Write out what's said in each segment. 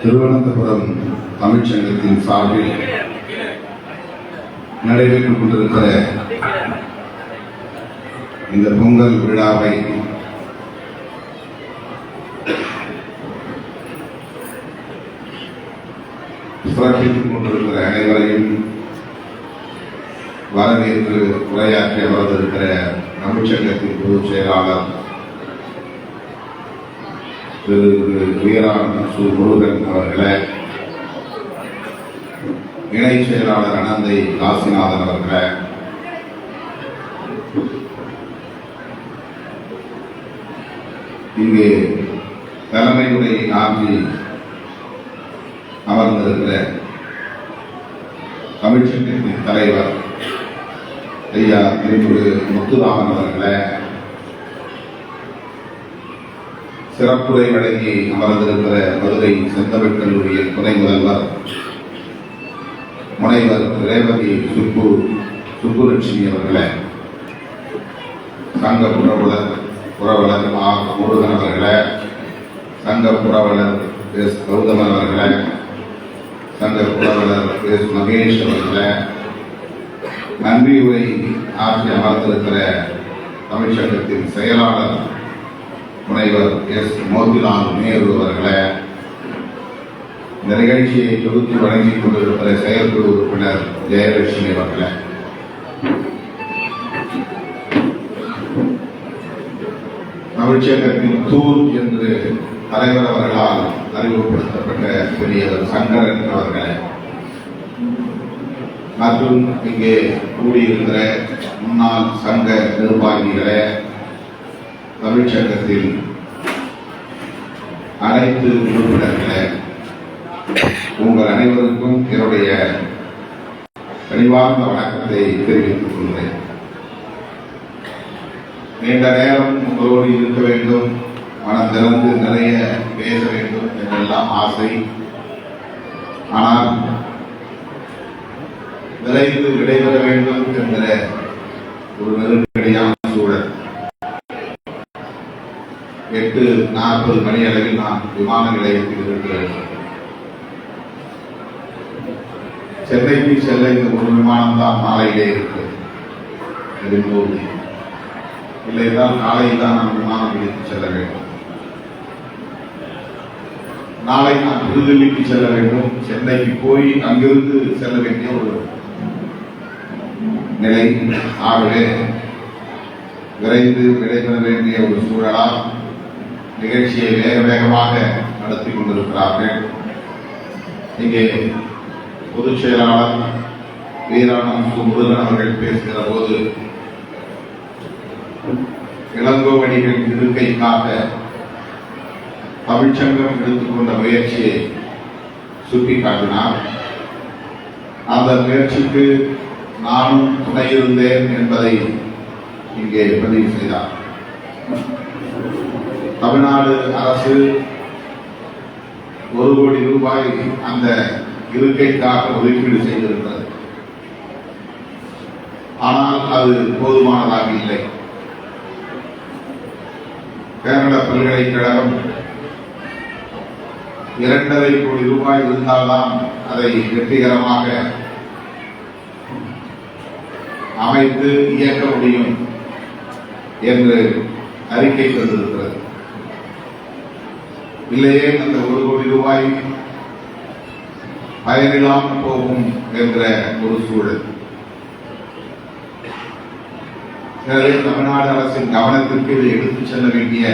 திருவனந்தபுரம் தமிழ்ச்சங்கத்தின் சார்பில் நடைபெற்றுக் கொண்டிருக்கிற இந்த பொங்கல் விழாவை சிறப்பித்துக் கொண்டிருக்கிற அனைவரையும் வரவேற்று உரையாற்றி அமர்ந்திருக்கிற தமிழ்ச்சங்கத்தின் பொதுச் செயலாளர் திரு வீரான் சு முருகன் அவர்களை, இணை செயலாளர் அனந்தை காசிநாதன் அவர்களை, இங்கே தலைமை உரை ஆற்றி அமர்ந்திருக்கிற தமிழ்ச்சங்கத்தின் தலைவர் ஐயா திரு முத்துராமன் அவர்களை, சிறப்புரை வழங்கி அமர்ந்திருக்கிற மதுரை செந்தமிழ் கல்லூரியின் துணை முதல்வர் முனைவர் ரேவதி சுப்புலட்சுமி அவர்களை, சங்க புரவலர் முருகன் அவர்களை, சங்க புரவலர் எஸ் கௌதமன் அவர்களை, சங்க புரவலர் எஸ் மகேஷ் அவர்களை, நன்றி உரை ஆற்றி அமர்ந்திருக்கிற தமிழ்ச்சங்கத்தின் செயலாளர் முனைவர் எஸ் மோதிலால் நேரு அவர்களை, இந்த நிகழ்ச்சியை தொகுத்து வழங்கிக் கொண்டிருக்கிற செயற்குழு உறுப்பினர் ஜெயலட்சுமி அவர்களை, தமிழ்ச்சங்கத்தின் தூர் என்று தலைவர் அவர்களால் அறிமுகப்படுத்தப்பட்ட பெரியவர் சங்கரன் அவர்களை, மற்றும் இங்கே கூடியிருக்கிற முன்னாள் சங்க நிர்வாகிகளை, தமிழ்ச்சங்கத்தின் அனைத்து உறுப்பினர்களை, உங்கள் அனைவருக்கும் என்னுடைய பணிவார்ந்த வணக்கத்தை தெரிவித்துக் கொள்கிறேன். நீண்ட நேரம் உங்களோடு இருக்க வேண்டும், மனம் திறந்து நிறைய பேச வேண்டும் என்றெல்லாம் ஆசை. ஆனால் விரைந்து விடைபெற வேண்டும் என்கிற ஒரு நெருக்கடியான சூழல். 8:40 மணி அளவில் நான் விமான நிலையத்தில் இருக்கிறேன். சென்னைக்கு செல்ல இந்த ஒரு விமானம் தான் மாலையிலே இருக்கிறது. இல்லைதான் காலையில் தான் நான் விமானம் பிடித்து செல்ல வேண்டும். நாளை நான் புதுதில்லிக்கு செல்ல வேண்டும். சென்னைக்கு போய் அங்கிருந்து செல்ல வேண்டிய ஒரு நிலை. ஆகவே விரைந்து விடைபெற வேண்டிய ஒரு சூழலால் நிகழ்ச்சியை வேகமாக நடத்தி கொண்டிருக்கிறார்கள். இங்கே பொதுச் செயலாளர் வீரான் சு முருகன் அவர்கள் பேசுகிற போது இளங்கோவடிகளின் இருக்கைக்காக தமிழ்ச்சங்கம் எடுத்துக்கொண்ட முயற்சியை சுட்டிக்காட்டினார். அந்த முயற்சிக்கு நானும் துணை இருந்தேன் என்பதை இங்கே பதிவு செய்தார். தமிழ்நாடு அரசு 1 கோடி ரூபாய் அந்த இருக்கைக்காக ஒதுக்கீடு செய்திருக்கிறது. ஆனால் அது போதுமானதாக இல்லை. கேரள பல்கலைக்கழகம் 2.5 கோடி ரூபாய் இருந்தால்தான் அதை வெற்றிகரமாக அமைத்து இயக்க முடியும் என்று அறிக்கை தந்திருக்கிறது. இல்லையே அந்த 1 கோடி ரூபாய் பயனில்லாமல் போகும் என்ற ஒரு சூழல். எனவே தமிழ்நாடு அரசின் கவனத்திற்கு இதை எடுத்துச் செல்ல வேண்டிய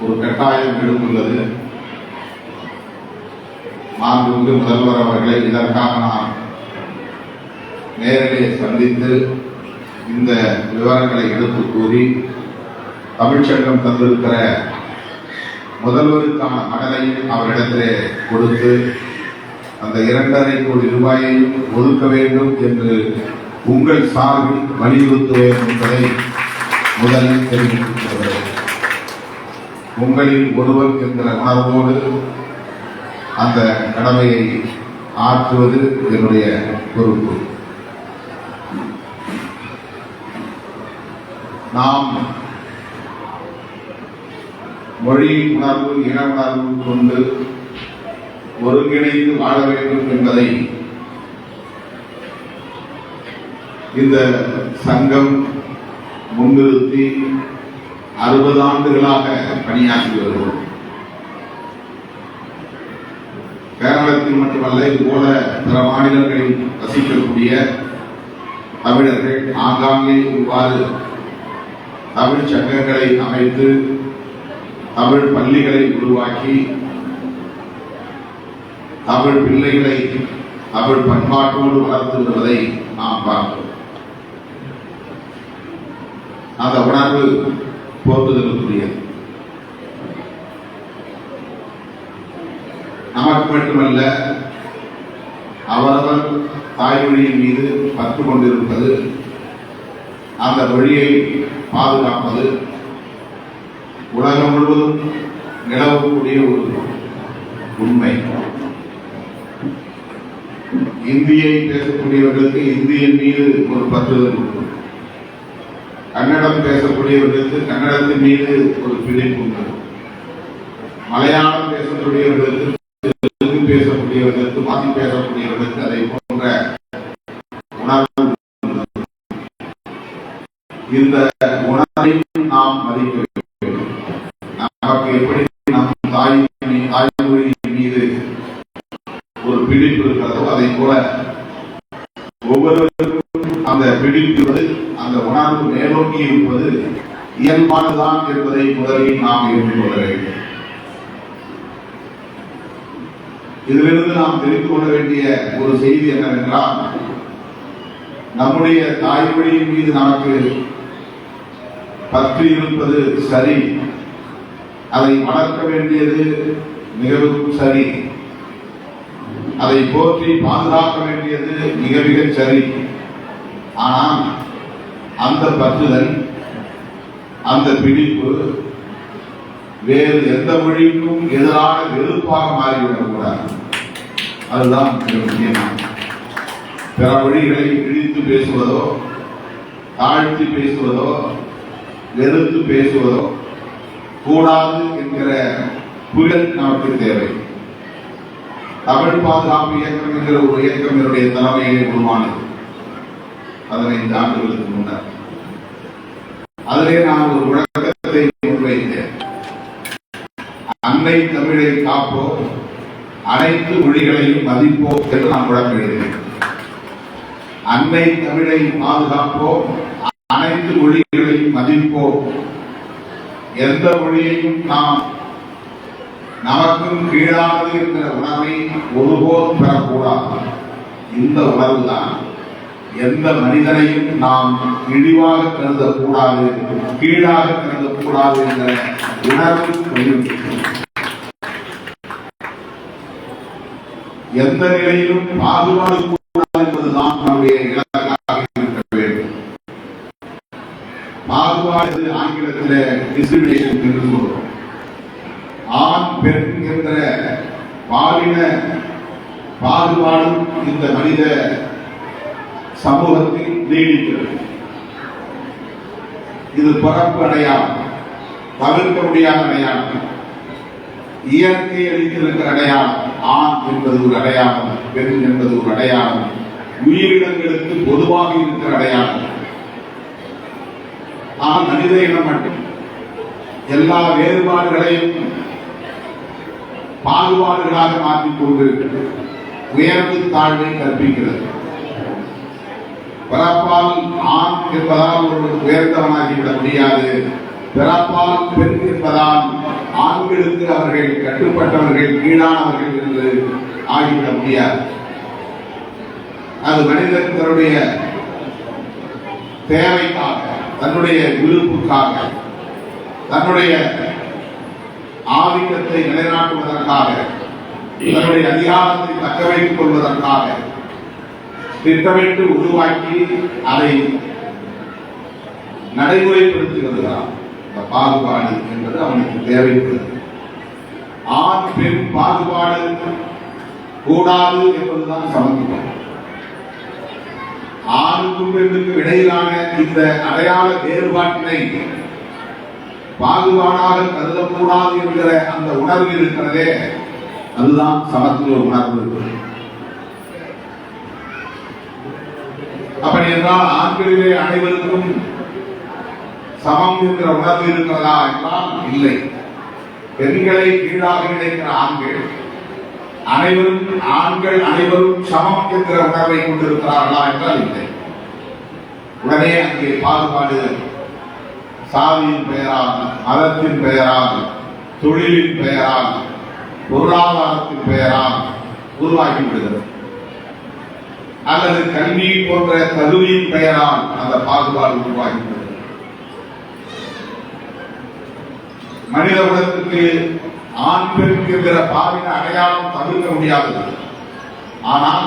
ஒரு கட்டாயம் எழுந்துள்ளது. மாண்புமிகு முதல்வர் அவர்களை இதற்காக நான் நேரிலே சந்தித்து இந்த விவரங்களை எடுத்து கூறி தமிழ்ச்சங்கம் தந்திருக்கிற முதல்வருக்கான மகனையும் அவரிடத்திலே கொடுத்து அந்த 2.5 கோடி ரூபாயையும் ஒதுக்க வேண்டும் என்று உங்கள் சார்பில் வலியுறுத்துவேன் என்பதை முதலில் தெரிவித்துக் கொள்கிறேன். உங்களில் ஒருவர் என்கிற உணர்வோடு அந்த கடமையை ஆற்றுவது என்னுடைய பொறுப்பு. நாம் மொழி உணர்வு இன உணர்வு கொண்டு ஒருங்கிணைந்து வாழ வேண்டும் என்பதை இந்த சங்கம் முன்னிறுத்தி 60 ஆண்டுகளாக பணியாற்றி வருகிறோம். கேரளத்தில் மட்டுமல்ல, இதுபோல பிற மாநிலங்களில் வசிக்கக்கூடிய தமிழர்கள் ஆங்காங்கே இவ்வாறு தமிழ் சங்கங்களை அமைத்து தமிழ் பள்ளிகளை உருவாக்கி தமிழ் பிள்ளைகளை தமிழ் பண்பாட்டோடு வளர்த்து வருவதை நாம் பார்க்கிறோம். அந்த உணர்வு போற்றுதலுக்குரியது. நமக்கு மட்டுமல்ல, அவரவர் தாய்மொழியின் மீது பற்று கொண்டிருப்பது, அந்த மொழியை பாதுகாப்பது உலகம் முழுவதும் நிலவக்கூடிய ஒரு உண்மை. இந்தியை பேசக்கூடியவர்களுக்கு இந்தியின் மீது ஒரு பற்றுதல் உண்டு. கன்னடம் பேசக்கூடியவர்களுக்கு கன்னடத்தின் மீது ஒரு பிடிப்பு உண்டு. மலையாளம் பேசக்கூடியவர்களுக்கு, தெலுங்கு பேசக்கூடியவர்களுக்கு, மதி பேசக்கூடியவர்களுக்கு அதை போன்ற உணர்வு. இந்த உணர்வையும் நாம் மதிக்க வேண்டும். நமக்கு எப்படி நம் தாய்மொழியின் மீது ஒரு பிடிப்பு இருக்கிறதோ அதை போல ஒவ்வொருவருக்கும் அந்த பிடிப்பு, அந்த உணர்வு மேலோங்கி இருப்பது இயல்பானதுதான் என்பதை முதலில் நாம் ஏற்றுக்கொள்ள வேண்டும். இதிலிருந்து நாம் தெரிந்து கொள்ள வேண்டிய ஒரு செய்தி என்னவென்றால், நம்முடைய தாய்மொழியின் மீது நமக்கு பற்று இருப்பது சரி, அதை வளர்க்க வேண்டியது மிகவும் சரி, அதை போற்றி பாதுகாக்க வேண்டியது மிக மிக சரி. ஆனால் அந்த பற்றுதல், அந்த பிடிப்பு வேறு எந்த மொழிக்கும் எதிரான வெறுப்பாக மாறிவிடக்கூடாது. அதுதான் மிக முக்கியமானது. பிற மொழிகளை இழித்து பேசுவதோ, தாழ்த்தி பேசுவதோ, வெறுத்து பேசுவதோ கூடாது என்கிற புரிதல் நமக்கு தேவை. தமிழ் பாதுகாப்பு இயக்கம் என்கிற ஒரு இயக்கம் என்னுடைய தலைமையிலே உருவானது 15 ஆண்டுகளுக்கு முன்னர். அதிலே நான் ஒரு முழக்கத்தை முன்வைத்தேன். அன்னை தமிழை காப்போம், அனைத்து மொழிகளையும் மதிப்போம் என்று நான் முழக்கமிடுகிறேன். அன்னை தமிழை பாதுகாப்போம், அனைத்து மொழிகளையும் மதிப்போம். எந்த மொழியையும் நாம் நமக்கும் கீழானது என்கிற உணர்வை ஒருபோதும் பெறக்கூடாது. இந்த உணர்வுதான் எந்த மனிதனையும் நாம் இழிவாக கருதக்கூடாது, கீழாக கருதக்கூடாது என்ற உணர்வு எந்த நிலையிலும் பாகுபாடு கூடாது என்பதுதான் நம்முடைய இலக்காக இருக்க வேண்டும். பாகுபாடு ஆங்கிலத்தில் டிஸ்கிரிமினேஷன் என்று சொல்றோம். ஆண் பெண் என்ற பாலின பாகுபாடும் இந்த மனித சமூகத்தில் நீடிக்கிறது. இது பிறப்பு அடையாளம், தவிர்க்க முடியாத அடையாளம், இயற்கை அளித்திருக்கிற அடையாளம். ஆண் என்பது ஒரு அடையாளம், பெண் என்பது ஒரு அடையாளம், உயிரினங்களுக்கு பொதுவாக இருக்கிற அடையாளம். ஆனால் மனித இனம் மட்டும் எல்லா வேறுபாடுகளையும் பாகுபாடுகளாக மாற்றிக்கொண்டு உயர்வு தாழ்வை கற்பிக்கிறது. பிறப்பால் ஆண் என்பதால் ஒரு உயர்ந்தவனாகிவிட முடியாது, பிறப்பால் பெண் என்பதால் ஆண்களுக்கு அவர்கள் கட்டுப்பட்டவர்கள், கீழானவர்கள் என்று ஆகிவிட முடியாது. அது மனிதன் தன்னுடைய தேவைக்காக, தன்னுடைய விருப்புக்காக, தன்னுடைய ஆதிக்கத்தை நிலைநாட்டுவதற்காக, தன்னுடைய அதிகாரத்தை தக்க வைத்துக் கொள்வதற்காக திட்டமிட்டு உருவாக்கி அதை நடைமுறைப்படுத்துகிறார். இந்த பாகுபாடு என்பது அவனுக்கு தேவைப்படுகிறது. ஆண் பெண் பாகுபாடு கூடாது என்பதுதான் சமத்துவம். ஆணுக்கும் பெண்ணுக்கும் இடையிலான இந்த அடையாள வேறுபாட்டினை பாகுபாடாக கருதக்கூடாது என்கிற அந்த உணர்வு இருக்கிறதே, அதுதான் சமத்துவ உணர்வு. அப்படி என்றால் ஆண்களிலே அனைவருக்கும் சமம் என்கிற உணர்வு இருக்கிறதா என்றால் இல்லை. பெண்களை கீழாக நினைக்கிற ஆண்கள் அனைவரும் சமம் என்கிற உணர்வை கொண்டிருக்கிறார்களா என்றால் இல்லை. உடனே அங்கே பாகுபாடு சாதியின் பெயரால், மதத்தின் பெயரால், தொழிலின் பெயரால், பொருளாதாரத்தின் பெயரால் உருவாகிவிடுகிறது. அல்லது கல்வி போன்ற தகுதியின் பெயரால் அந்த பாகுபாடு உருவாகிவிடுகிறது. மனித குலத்திற்கு ஆண் பெண் என்கிற பாலின அடையாளம் தவிர்க்க முடியாதது. ஆனால்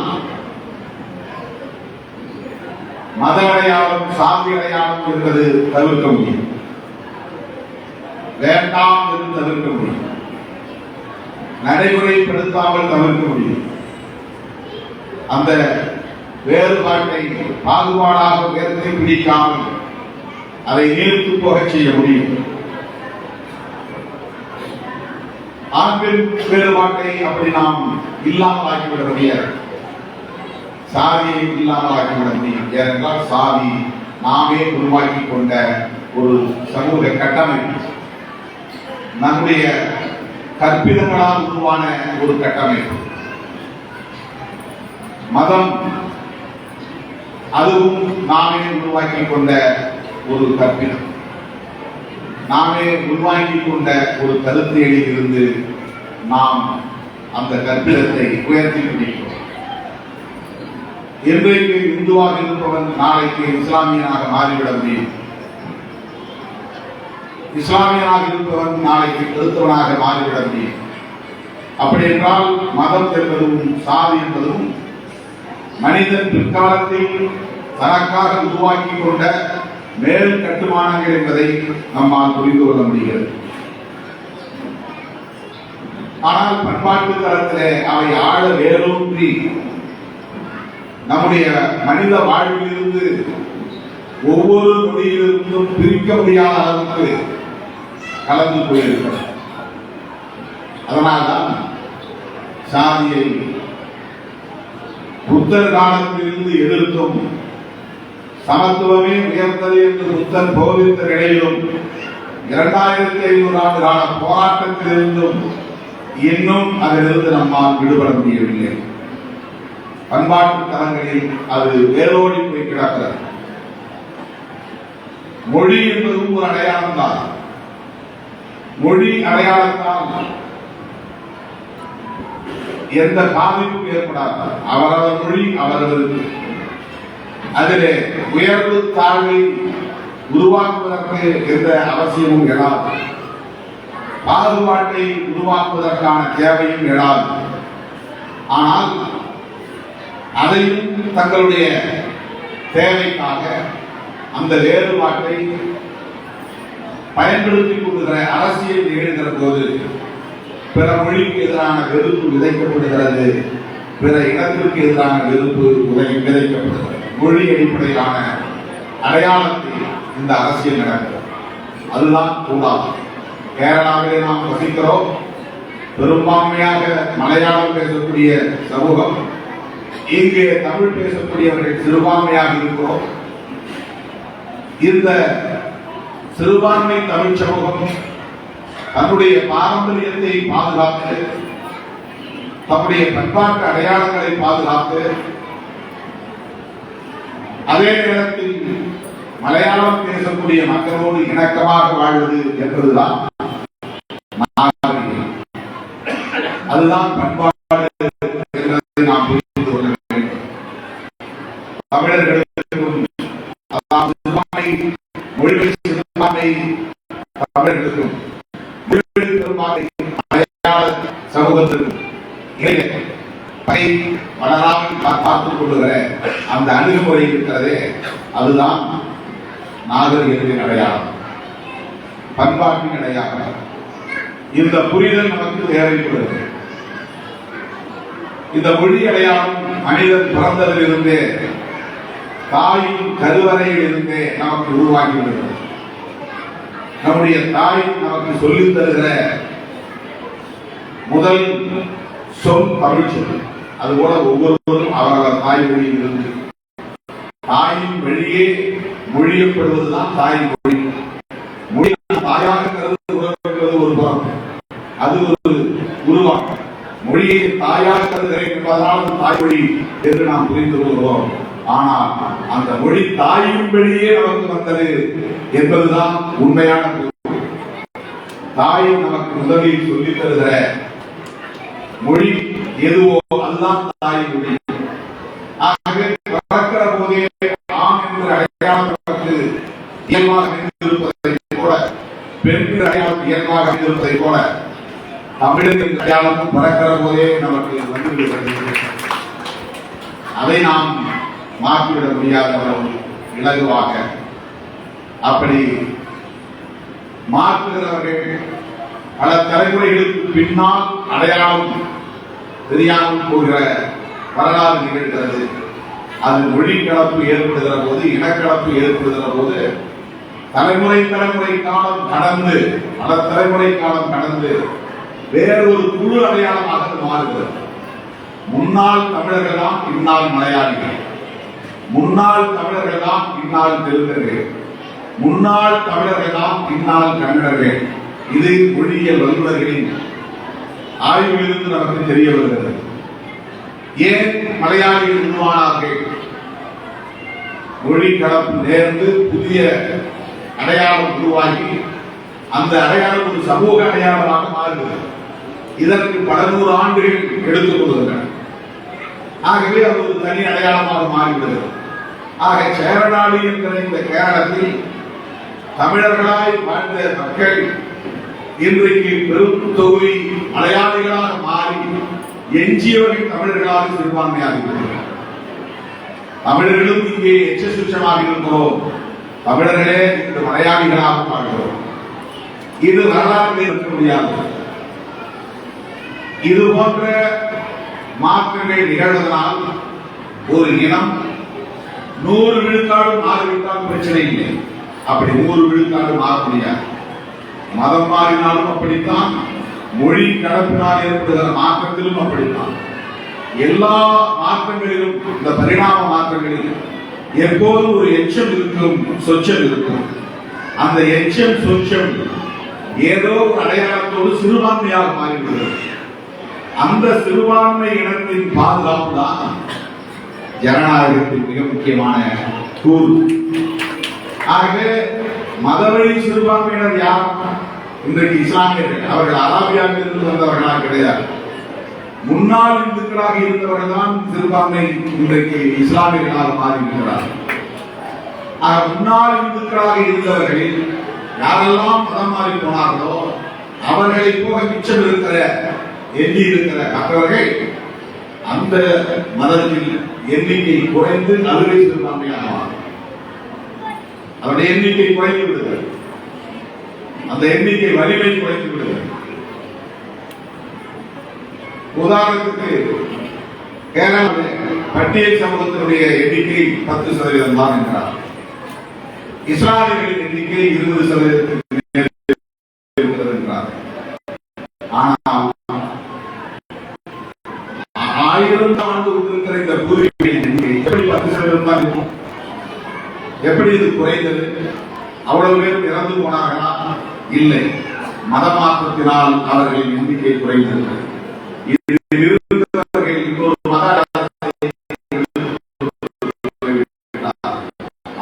மத அடையாளம், சாதி அடையாளம் என்பது தவிர்க்க முடியும். வேண்டாம் என்று தவிர்க்க முடியும். நடைமுறைப்படுத்தாமல் தவிர்க்க முடியும். அந்த வேறுபாட்டை பாகுபாடாக உயர்த்தி பிடிக்காமல் அதை நீர்த்து போக செய்ய முடியும். ஆண் பெண் வேறுபாட்டை அப்படி நாம் இல்லாமல் ஆக்கிவிட முடியாது. சாதியை இல்லாமல் ஆக்கிவிட முடியும். ஏனென்றால் சாதி நாமே உருவாக்கி கொண்ட ஒரு சமூக கட்டமைப்பு, நம்முடைய கற்பிதங்களால் உருவான ஒரு கட்டமைப்பு. மதம் அதுவும் நாமே உருவாக்கி கொண்ட ஒரு கற்பிதம், நாமே உருவாக்கி கொண்ட ஒரு கருத்தியலில் இருந்து நாம் அந்த கற்பிதத்தை உயர்த்தி பிடிக்கிறோம். இன்றைக்கு இந்துவாக இருப்பவன் நாளைக்கு இஸ்லாமியனாக மாறிவிட முடியும். இஸ்லாமியனாக இருப்பவன் நாளைக்கு கிறிஸ்தவனாக மாறிவிட முடியும். அப்படி என்றால் மதம் என்பதும் சாதி என்பதும் மனிதன் பிற்காலத்தில் தனக்காக உருவாக்கி கொண்ட மேல் கட்டுமானங்கள் என்பதை நம்மால் புரிந்து கொள்ள முடிகிறது. ஆனால் பண்பாட்டு தளத்திலே அவை ஆழ வேரூன்றி நம்முடைய மனித வாழ்விலிருந்து ஒவ்வொரு நொடியிலிருந்தும் பிரிக்க முடியாத அளவுக்கு கலந்து போயிருக்கிறது. அதனால்தான் சாதியை புத்தர் காலத்திலிருந்து எதிர்த்தும் சமத்துவமே உயர்ந்தது என்று புத்தர் போதித்த நிலையிலும் 2500 ஆண்டு கால போராட்டத்திலிருந்தும் இன்னும் அதிலிருந்து நம்மால் விடுபட முடியவில்லை. பண்பாட்டு தலங்களில் அது வேரோடி போய் கிடக்கிறது. மொழி என்பதும் ஒரு அடையாளம் தான். மொழி அடையாளத்தால் எந்த பாதிப்பும் ஏற்படாது. அவரவர் மொழி அவரவருக்கு. அதிலே உயர்வு தாழ்வை உருவாக்குவதற்கு எந்த அவசியமும் எழாது. பாகுபாட்டை உருவாக்குவதற்கான தேவையும் எழாது. ஆனால் அதையும் தங்களுடைய தேவைக்காக அந்த வேறுபாட்டை பயன்படுத்திக் கொள்கிற அரசியல் நிகழ்கிற போது பிற மொழிக்கு எதிரான வெறுப்பு விதைக்கப்படுகிறது, பிற இனத்திற்கு எதிரான வெறுப்பு விதைக்கப்படுகிறது. மொழி அடிப்படையிலான அடையாளத்தை இந்த அரசியல் நடக்கிறது. அதுதான் கூடாது. கேரளாவிலே நாம் வசிக்கிறோம். பெரும்பான்மையாக மலையாளம் பேசக்கூடிய சமூகம். இங்கே தமிழ் பேசக்கூடியவர்கள் சிறுபான்மையாக இருக்கிறோம். இந்த சிறுபான்மை தமிழ் சமூகம் தன்னுடைய பாரம்பரியத்தை பாதுகாத்து, தன்னுடைய பண்பாட்டு அடையாளங்களை பாதுகாத்து, அதே நேரத்தில் மலையாளம் பேசக்கூடிய மக்களோடு இணக்கமாக வாழ்வது என்பதுதான் அதுதான் பண்பாடு என்பதை நாம் புரிந்து கொள்ள வேண்டும். தமிழர்களுக்கும் மொழி சிறுபான்மை தமிழர்களுக்கும் மலையாள சமூகத்திற்கும் வளராமல் பார்த்துக் கொள்ளுகிற அந்த அணுகுமுறை இருக்கிறதே, அதுதான் நாகரிகத்தின் அடையாளம், பண்பாட்டின் அடையாளம். இந்த புரிதல் நமக்கு தேவைப்படுகிறது. இந்த மொழி அடையாளம் மனிதன் பிறந்ததிலிருந்தே, தாயின் கருவறையில் இருந்தே நமக்கு உருவாகி விடுகிறது. நம்முடைய தாய் நமக்கு சொல்லித் தருகிற முதல் சொல் தமிழ் சொல். அதுபோல ஒவ்வொருவரும் அவரவர் தாய் மொழியில் இருந்து தாயின் வழியே மொழியப்படுவதுதான் தாய் மொழி. மொழி தாயாக கருது உறவுகிறது ஒரு புறம், அது ஒரு உருவாக்கம். மொழியை தாயாக கருதுகிறேன் என்பதனால் தாய்மொழி என்று நாம் புரிந்து கொள்கிறோம். ஆனால் அந்த மொழி தாயின் வழியே நமக்கு வந்தது என்பதுதான் உண்மையான பொருள். தாய் நமக்கு முதலில் சொல்லித் தருகிற மொழி எதுவோ அதுதான் தாய் மொழி. ஆகவே பிறக்கிற போதே ஆண் என்ற அடையாளம் நமக்கு இயல்பாக அமைந்திருப்பதை போல, பெண் என்ற அடையாளம் இயல்பாக அமைந்திருப்பதை போல தமிழரின் அடையாளமும் பிறக்கிற போதே நமக்கு வந்துவிடுகிறது. அதை நாம் மாற்றிவிட முடியாதவர்கள் இலகுவாக. அப்படி மாற்றுகிறவர்கள் பல தலைமுறைகளுக்கு பின்னால் அடையாளம் தெரியாமல் போகிற வரலாறு நிகழ்கிறது. அது மொழி கலப்பு ஏற்படுகிற போது, இனக்கலப்பு ஏற்படுகிற போது தலைமுறை காலம் கடந்து, பல தலைமுறை காலம் கடந்து வேறொரு குழு அடையாளமாக மாறுகிறது. முன்னாள் தமிழர்கள் தான் இந்நாள் மலையாளிகள், முன்னாள் தமிழர்கள் தான் இந்நாள் தெலுங்கர்கள், முன்னாள் தமிழர்கள் தான் இந்நாள் கன்னடர்கள். இது மொழியியல் வல்லுநர்களின் ஆய்வுகளிலிருந்து நமக்கு தெரிய வருகிறது. ஏன் மலையாளிகள் உருவானார்கள்? மொழி கலப்பு நேர்ந்து புதிய அடையாளம் உருவாகி அந்த அடையாளம் ஒரு சமூக அடையாளமாக மாறுகிறது. இதற்கு பல நூறு ஆண்டுகள் எடுத்துக் கொள்கின்றன. ஆகவே அது ஒரு தனி அடையாளமாக மாறிவிடுகிறது. ஆக சேரநாடு என்கிற இந்த கேரளத்தில் தமிழர்களாய் வாழ்ந்த மக்கள் இன்றைக்கு பெரும் தொகுதி மலையாளிகளாக மாறி எஞ்சியவர்கள் தமிழர்களாக சிறுபான்மையாகிறார்கள். தமிழர்களும் இங்கே எச்ச சுச்சமாக இருக்கிறோம், தமிழர்களே இன்று மலையாளிகளாக பார்க்கிறோம். இது வரலாற்றில் இருக்க முடியாது. இது போன்ற மாற்றங்கள் நிகழ்வதனால் ஒரு இனம் 100 விழுக்காடு மாறிவிட்டால் பிரச்சனை இல்லை. அப்படி 100 விழுக்காடு மாற முடியாது. மதம் மாறினாலும் அப்படித்தான், மொழி கடப்பினால் ஏற்படுகிற மாற்றத்திலும் அப்படித்தான். எல்லா மாற்றங்களிலும், இந்த பரிணாம மாற்றங்களிலும் எப்போதும் ஒரு எச்சம் இருக்கும், சொச்சம் இருக்கும். அந்த எச்சம் சொச்சம் ஏதோ ஒரு அடையாளத்தோடு சிறுபான்மையாக மாறிவிடுகிறது. அந்த சிறுபான்மை இனத்தின் பாதுகாப்பு தான் ஜனநாயகத்தின் மிக முக்கியமான கூறு. ஆகவே மதவழி சிறுபான்மையினர் யார்? இன்றைக்கு இஸ்லாமியர்கள். அவர்கள் அராபியாவில் இருந்து வந்தவர்களாக கிடையாது. முன்னாள் இந்துக்களாக இருந்தவர்கள் தான் சிறுபான்மை இன்றைக்கு இஸ்லாமியர்களாக மாறிவிடுகிறார்கள். முன்னாள் இந்துக்களாக இருந்தவர்களில் யாரெல்லாம் மதம் மாறி போனார்களோ அவர்களை போக மிச்சம் இருக்கிற எண்ணி இருக்கிற மற்றவர்கள் அந்த மதத்தில் எண்ணிக்கை குறைந்து நடுவை சிறுபான்மையாக அவருடைய எண்ணிக்கை குறைந்து விடுகிறது. அந்த எண்ணிக்கை வலிமை குறைந்து விடுகிறது. உதாரணத்துக்கு கேரளாவில் பட்டியல் சமூகத்தினுடைய எண்ணிக்கை 10% தான் என்றார். இஸ்லாமியர்களின் எண்ணிக்கை 20% என்றார். ஆனால் 1000 ஆண்டு கொண்டிருக்கிற இந்த பூர்வீகங்களின் எண்ணிக்கை எப்படி 10% தான் இருக்கும்? எப்படி இது குறைந்தது? அவ்வளவு பேரும் இறந்து போனார்களா? இல்லை, மத மாற்றத்தினால் அவர்களின் எண்ணிக்கை குறைந்தது.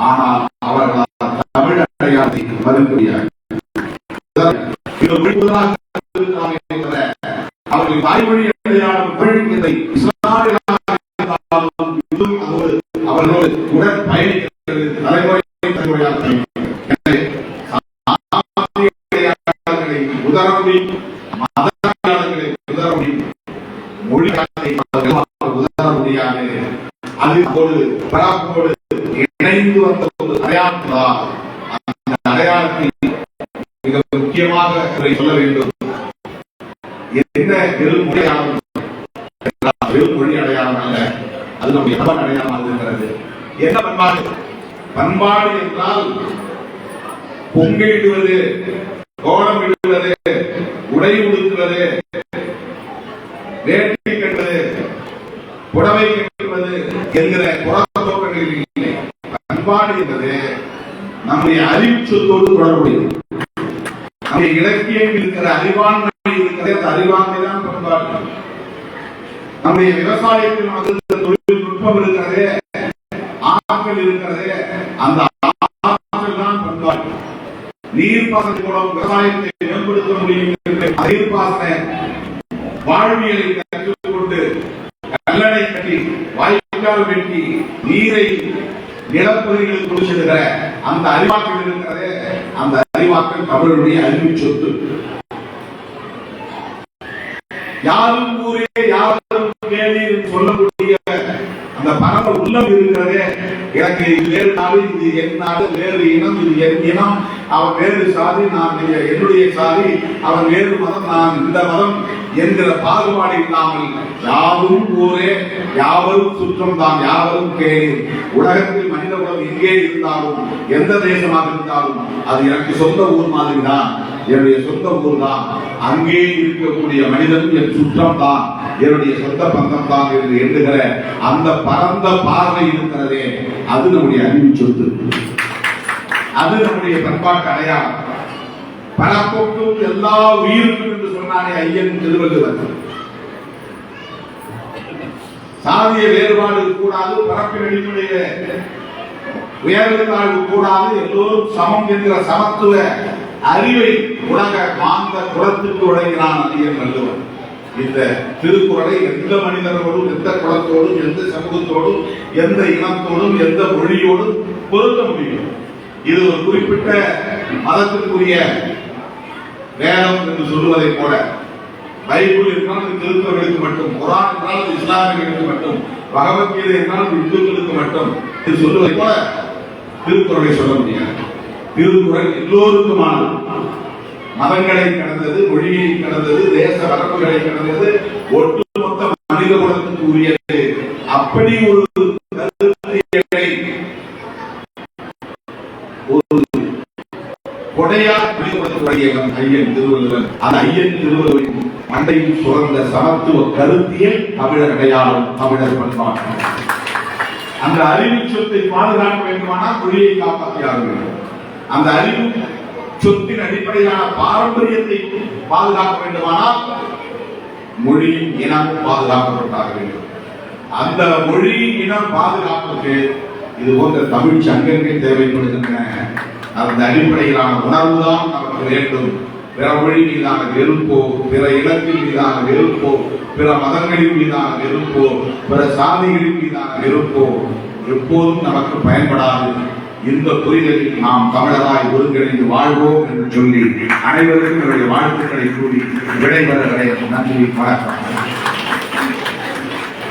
ஆனால் அவர்களால் தமிழ் அடையாளத்தை மறுபடியாக அவர்கள் தாய்மொழி அடையாளம் அவர்களோடு உடன் பயணிக்கிறது. தலைமுறை தலைமுறையாக உதர முடியும், மத அடையாளங்களை உதர முடியும், மொழி உதர முடியாது. அதோடு பராக்கோடு இணைந்து வந்த ஒரு அடையாளம் தான். அந்த அடையாளத்தை மிக முக்கியமாக சொல்ல வேண்டும். என்ன வெறும் மொழி அடையாளம்? வெறும் மொழி அடையாளம் அல்ல, அது நம்முடைய பண்பாடு அடையாளமாக இருக்கிறது. என்ன பண்பாடு? பண்பாடு என்றால் பொங்கலிடுவது, கோலம் இடுவது, உடை உடுத்துவது, வேட்டி கட்டுவது, புடவை கட்டுவது என்கிற புறத்தோற்றங்களில் இல்லை. பண்பாடு என்பது நம்முடைய அறிவு சொத்தோடு தொடர்புடையது. நம்முடைய இலக்கியங்கள் இருக்கிற அறிவாண்மை இருக்கிறது, அந்த அறிவாண்மை தான் பண்பாடு. நம்முடைய விவசாயத்தில் நமக்கு தொழில்நுட்பம் இருக்கிறது, ஆற்றல் இருக்கிறது, அந்த ஆற்றல் தான் பண்பாடு. நீர்ப்பாசனம் மூலம் விவசாயத்தை மேம்படுத்த முடியும் என்று நீர்ப்பாசன வாழ்வியலை கற்றுக்கொண்டு கல்லணை கட்டி வாய்க்கால் வெட்டி நீரை நிலப்பகுதிகளுக்கு கொண்டு செல்கிற அந்த அறிவாற்றல் இருக்கிறது. அந்த அறிவாற்றல் தமிழருடைய அறிவு சொத்து. யாரும் ஊரே யாரும் கேள்வி சொல்லக்கூடிய அந்த பரம உள்ளம் இருக்கிறது. எனக்கு இது வேறு நாடு, இது என் நாடு, வேறு இனம், இது என் இனம், அவன் வேறு சாதி, நான் என்னுடைய சாதி, அவன் வேறு மதம், நான் இந்த மதம் என்கிற பாகுபாடு இல்லாமல் யாரும் ஊரே யாவரும் சுற்றம் தான், யாவரும் கேள்வி. உலகத்தில் மனித உலகம் எங்கே இருந்தாலும் எந்த தேசமாக இருந்தாலும் அது எனக்கு சொந்த ஊர் மாதிரி தான், என்னுடைய சொந்த ஊர் தான். அங்கே இருக்கக்கூடிய மனிதன் என் சுற்றம் தான், என்னுடைய சொந்த பந்தம் தான் என்று எண்ணுகிற அந்த பரந்த பார்வை இருக்கிறதே, அது நம்முடைய அறிவு சொத்து. அது நம்முடைய பண்பாட்டு அடையாளம். பரப்போக்கும் எல்லா உயிருக்கும் என்று சொன்னானே ஐயன் திருவள்ளுவர். சாதிய வேறுபாடு கூடாது, பரப்பின் அடிப்படையில் உயர்வு தாழ்வு கூடாது, எல்லோரும் சமம் என்கிற சமத்துவ அறிவை உலக மாந்த குலத்துக்கு வழங்கினான் ஐயன் வள்ளுவர். இந்த திருக்குறளை எந்த மனிதர்களோடும், எந்த குலத்தோடும், எந்த சமூகத்தோடும், எந்த இனத்தோடும், எந்த மொழியோடும் பொருத்த முடியும். இது ஒரு குறிப்பிட்ட மதத்திற்குரிய வேதம் என்று சொல்லுவதை போல, பைபிள் என்றால் அது கிறிஸ்தவர்களுக்கு மட்டும், குர்ஆன் என்றால் அது இஸ்லாமியர்களுக்கு மட்டும், பகவத்கீதை என்றால் அது இந்துக்களுக்கு மட்டும் இது சொல்லுவதை போல திருக்குறளை சொல்ல முடியாது. திருக்குறள் எல்லோருக்குமானது. மதங்களை கடந்தது, மொழியை கடந்தது, தேச வரம்புகளை கடந்தது, ஒட்டுமொத்த மனித குலத்துக்கு உரியது. அப்படி ஒரு ஐயன் திருவள்ளுவர். அந்த ஐயன் திருவள்ளுவரின் மண்டையில் சுரந்த சமத்துவ கருத்தியல் தமிழர் அடையாளம், தமிழர் பண்பாடு. அந்த அறிவு சொத்தை பாதுகாக்க வேண்டுமானால் மொழியை காப்பாற்றியாக வேண்டும். அந்த அறிவு சொத்தின் அடிப்படையிலான பாரம்பரியத்தை பாதுகாக்க வேண்டுமானால் மொழியும் இனமும் பாதுகாக்கப்பட்டாக வேண்டும். அந்த மொழி இனம் பாதுகாப்புக்கு இது போன்ற தமிழ் சங்கங்கள் தேவைப்படுகின்றன. அந்த அடிப்படையிலான உணர்வுதான் நமக்கு வேண்டும். பிற மொழி மீதான வெறுப்போ, பிற இனத்தின் மீதான வெறுப்போ, பிற மதங்களின் மீதான வெறுப்போ, பிற சாதிகளின் மீதான வெறுப்போ எப்போதும் நமக்கு பயன்படாது. இந்த புரிதலில் நாம் தமிழராய் ஒருங்கிணைந்து வாழ்வோம் என்று சொல்லி அனைவருக்கும் என்னுடைய வாழ்த்துக்களை கூறி விடைபெறுகிறேன். நன்றி, வணக்கம்.